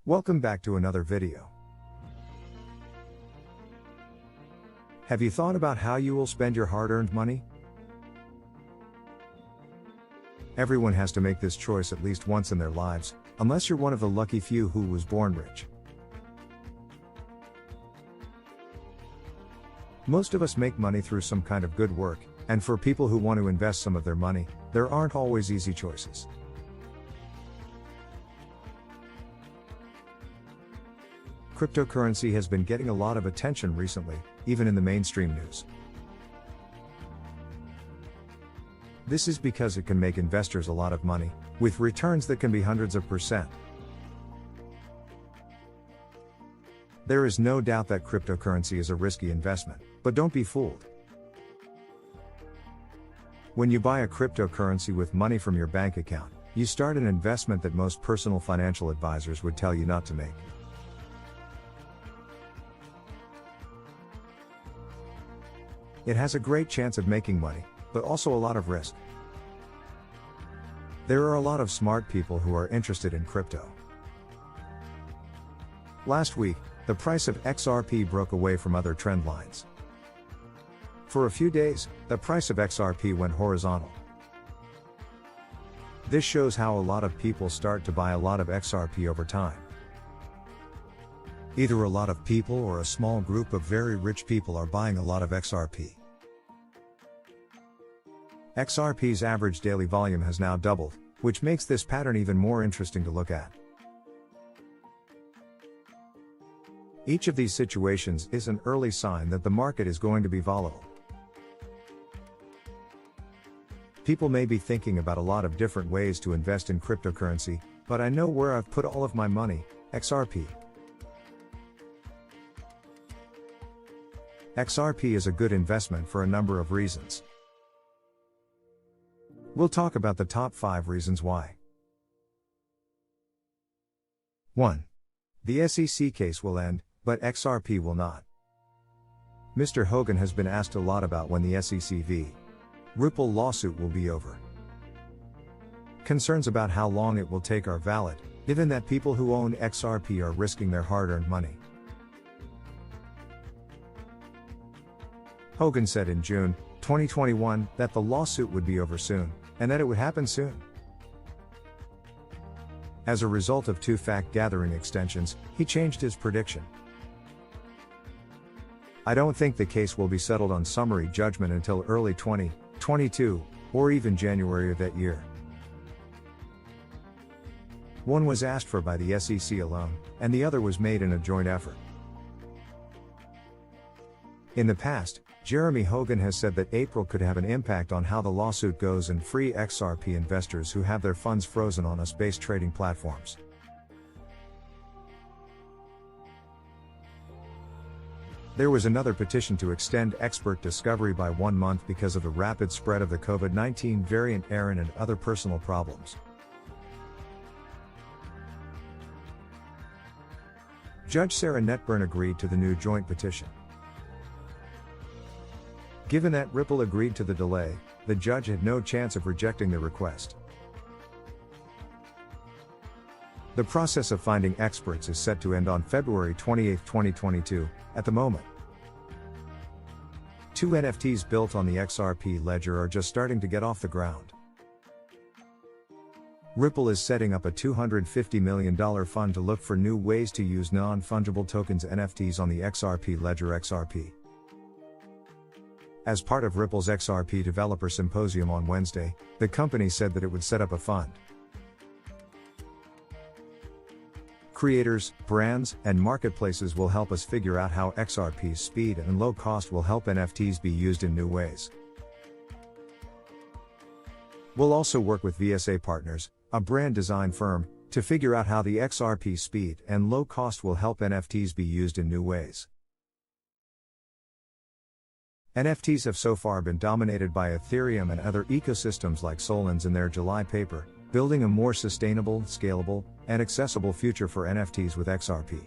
Welcome back to another video. Have you thought about how you will spend your hard-earned money? Everyone has to make this choice at least once in their lives, unless you're one of the lucky few who was born rich. Most of us make money through some kind of good work, and for people who want to invest some of their money, there aren't always easy choices. Cryptocurrency has been getting a lot of attention recently, even in the mainstream news. This is because it can make investors a lot of money, with returns that can be hundreds of %. There is no doubt that cryptocurrency is a risky investment, but don't be fooled. When you buy a cryptocurrency with money from your bank account, you start an investment that most personal financial advisors would tell you not to make. It has a great chance of making money, but also a lot of risk. There are a lot of smart people who are interested in crypto. Last week, the price of XRP broke away from other trend lines. For a few days, the price of XRP went horizontal. This shows how a lot of people start to buy a lot of XRP over time. Either a lot of people or a small group of very rich people are buying a lot of XRP. XRP's average daily volume has now doubled, which makes this pattern even more interesting to look at. Each of these situations is an early sign that the market is going to be volatile. People may be thinking about a lot of different ways to invest in cryptocurrency, but I know where I've put all of my money: XRP. XRP is a good investment for a number of reasons. We'll talk about the top 5 reasons why. 1. The SEC case will end, but XRP will not. Mr. Hogan has been asked a lot about when the SEC v. Ripple lawsuit will be over. Concerns about how long it will take are valid, given that people who own XRP are risking their hard-earned money. Hogan said in June 2021 that the lawsuit would be over soon, and that it would happen soon. As a result of 2 fact-gathering extensions, he changed his prediction. I don't think the case will be settled on summary judgment until early 2022, or even January of that year. One was asked for by the SEC alone, and the other was made in a joint effort. In the past, Jeremy Hogan has said that April could have an impact on how the lawsuit goes and free XRP investors who have their funds frozen on US-based trading platforms. There was another petition to extend expert discovery by 1 month because of the rapid spread of the COVID-19 variant Aaron and other personal problems. Judge Sarah Netburn agreed to the new joint petition. Given that Ripple agreed to the delay, the judge had no chance of rejecting the request. The process of finding experts is set to end on February 28, 2022, at the moment. 2 NFTs built on the XRP ledger are just starting to get off the ground. Ripple is setting up a $250 million fund to look for new ways to use non-fungible tokens NFTs on the XRP ledger XRP. As part of Ripple's XRP Developer Symposium on Wednesday, the company said that it would set up a fund. Creators, brands, and marketplaces will help us figure out how XRP's speed and low cost will help NFTs be used in new ways. We'll also work with VSA Partners, a brand design firm, to figure out how the XRP speed and low cost will help NFTs be used in new ways. NFTs have so far been dominated by Ethereum and other ecosystems like Solans in their July paper, building a more sustainable, scalable, and accessible future for NFTs with XRP.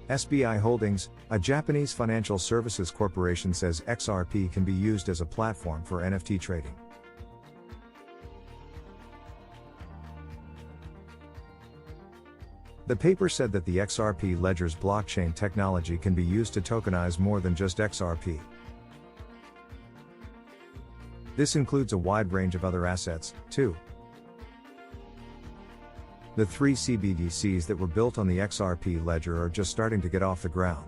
SBI Holdings, a Japanese financial services corporation, says XRP can be used as a platform for NFT trading. The paper said that the XRP ledger's blockchain technology can be used to tokenize more than just XRP. This includes a wide range of other assets, too. The 3 CBDCs that were built on the XRP ledger are just starting to get off the ground.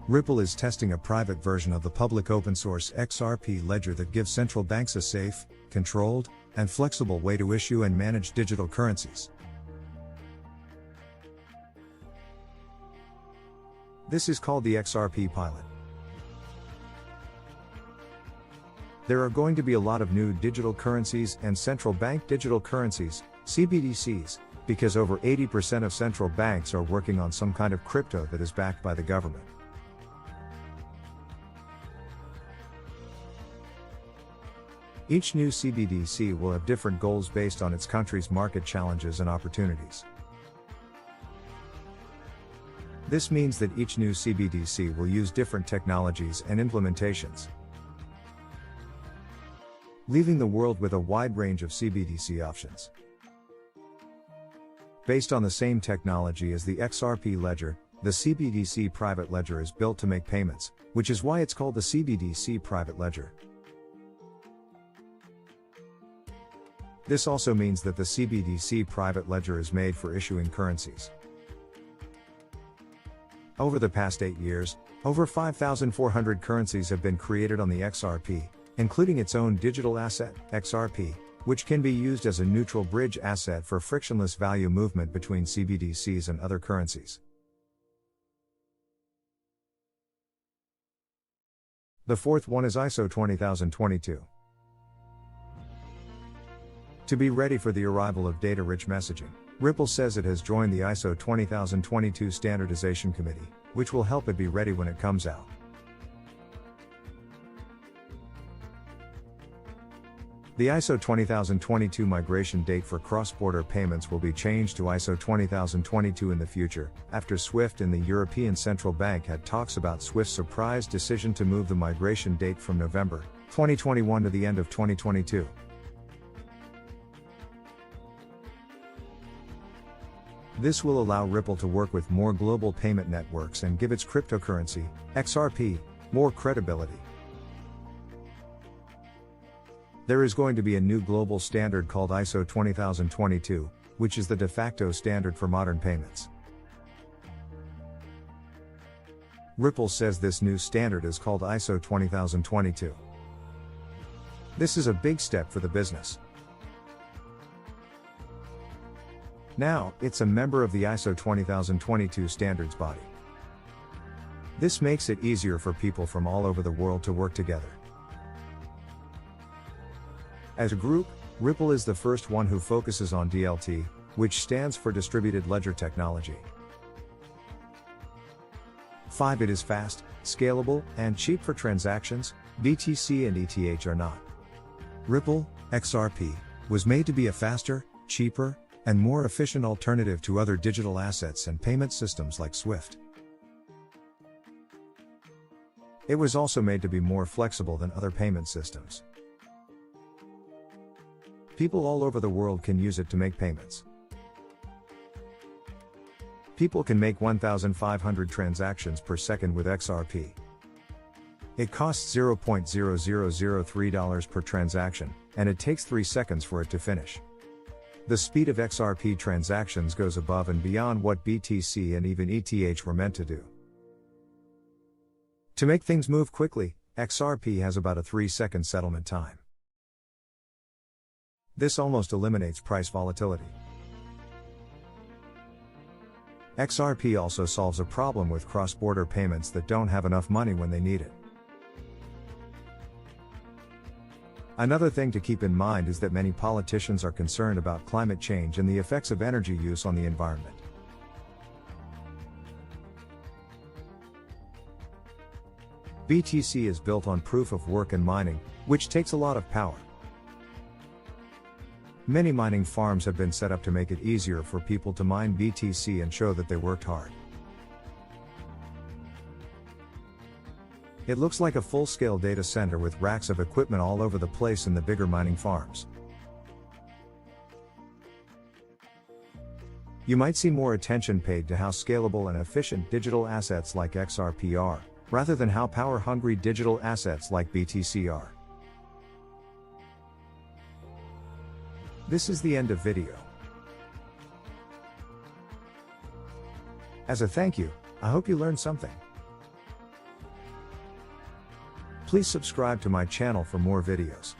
Ripple is testing a private version of the public open-source XRP ledger that gives central banks a safe, controlled, and flexible way to issue and manage digital currencies. This is called the XRP pilot. There are going to be a lot of new digital currencies and central bank digital currencies, CBDCs, because over 80% of central banks are working on some kind of crypto that is backed by the government. Each new CBDC will have different goals based on its country's market challenges and opportunities. This means that each new CBDC will use different technologies and implementations, leaving the world with a wide range of CBDC options. Based on the same technology as the XRP ledger, the CBDC private ledger is built to make payments, which is why it's called the CBDC private ledger. This also means that the CBDC private ledger is made for issuing currencies. Over the past 8 years, over 5,400 currencies have been created on the XRP, including its own digital asset, XRP, which can be used as a neutral bridge asset for frictionless value movement between CBDCs and other currencies. The fourth one is ISO 20022. To be ready for the arrival of data-rich messaging, Ripple says it has joined the ISO 20022 Standardization Committee, which will help it be ready when it comes out. The ISO 20022 migration date for cross-border payments will be changed to ISO 20022 in the future, after SWIFT and the European Central Bank had talks about SWIFT's surprise decision to move the migration date from November 2021 to the end of 2022. This will allow Ripple to work with more global payment networks and give its cryptocurrency, XRP, more credibility. There is going to be a new global standard called ISO 20022, which is the de facto standard for modern payments. Ripple says this new standard is called ISO 20022. This is a big step for the business. Now, it's a member of the ISO 20022 standards body. This makes it easier for people from all over the world to work together. As a group, Ripple is the first one who focuses on DLT, which stands for Distributed Ledger Technology. 5. It is fast, scalable, and cheap for transactions. BTC and ETH are not. Ripple, XRP, was made to be a faster, cheaper, and more efficient alternative to other digital assets and payment systems like SWIFT. It was also made to be more flexible than other payment systems. People all over the world can use it to make payments. People can make 1,500 transactions per second with XRP. It costs $0.0003 per transaction, and it takes 3 seconds for it to finish. The speed of XRP transactions goes above and beyond what BTC and even ETH were meant to do. To make things move quickly, XRP has about a 3-second settlement time. This almost eliminates price volatility. XRP also solves a problem with cross-border payments that don't have enough money when they need it. Another thing to keep in mind is that many politicians are concerned about climate change and the effects of energy use on the environment. BTC is built on proof of work and mining, which takes a lot of power. Many mining farms have been set up to make it easier for people to mine BTC and show that they worked hard. It looks like a full-scale data center with racks of equipment all over the place in the bigger mining farms. You might see more attention paid to how scalable and efficient digital assets like XRP are, rather than how power-hungry digital assets like BTC are. This is the end of video. As a thank you, I hope you learned something. Please subscribe to my channel for more videos.